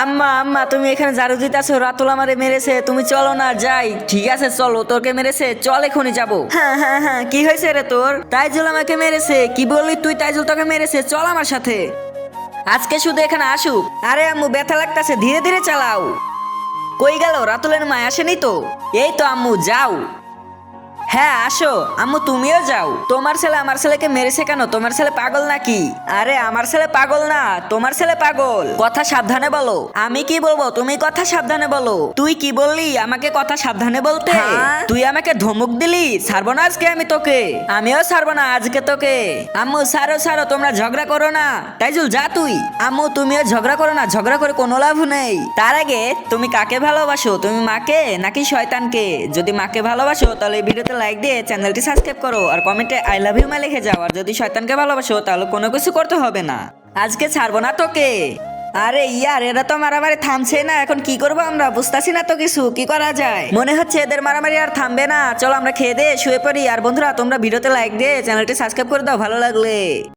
আম্মা আম্মা তুমি এখানে ঝাড়ু দিতেছো, রাতুল আমারে মেরেছে, তুমি চলো না যাই। ঠিক আছে চলো, তোকে মেরেছে, চল এখনই যাবো। হ্যাঁ হ্যাঁ হ্যাঁ, কি হয়েছে রে তোর? তাইজুল আমাকে মেরেছে। কি বললি তুই? তাইজুল তোকে মেরেছে, চল আমার সাথে। আজকে শুধু এখানে আসুক। আরে আম্মু ব্যথা লাগতাছে, ধীরে ধীরে চালাও। কই গেল? রাতুলের মা আসেনি তো? এই তো আম্মু, যাও। হ্যাঁ আসো আম্মু, তুমিও যাও। তোমার ছেলে আমার ছেলেকে মেরেছে কেন? তোমার ছেলে পাগল নাকি? আরে আমার ছেলে পাগল না, তোমার ছেলে পাগল। কথা সাবধানে বলো। আমি কি বলবো? তুমি কথা সাবধানে বলো। তুই কি বললি আমাকে কথা সাবধানে বলতে? তুই আমাকে ধমক দিলি। ছাড়বো না আজকে আমি তোকে। আমিও ছাড়বো না আজকে তোকে। আম্মু ছাড়ো ছাড়ো, তোমরা ঝগড়া করো না। তাইজুল যা তুই। আম্মু তুমিও ঝগড়া করো না, ঝগড়া করে কোনো লাভ নেই। তার আগে তুমি কাকে ভালোবাসো? তুমি মাকে নাকি শয়তানকে? যদি মাকে ভালোবাসো তাহলে এই ভিডিওতে লাইক দিয়ে চ্যানেলটি সাবস্ক্রাইব করো আর কমেন্টে আই লাভ ইউ মা লিখে যাও। আর যদি শয়তানকে ভালোবাসো তাহলে কোনো কিছু করতে হবে না। আজকে ছাড়বো না তোকে। আরে ইয়ার, এরা তো মারামারি থামছে না। এখন কি করবো আমরা? বুঝতাছি না তো কিছু। কি করা যায়? মনে হচ্ছে এদের মারামারি আর থামবে না। চলো আমরা খেয়ে দিয়ে শুয়ে পড়ি। আর বন্ধুরা তোমরা ভিডিওতে লাইক দিয়ে চ্যানেলটি সাবস্ক্রাইব করে দাও ভালো লাগলে।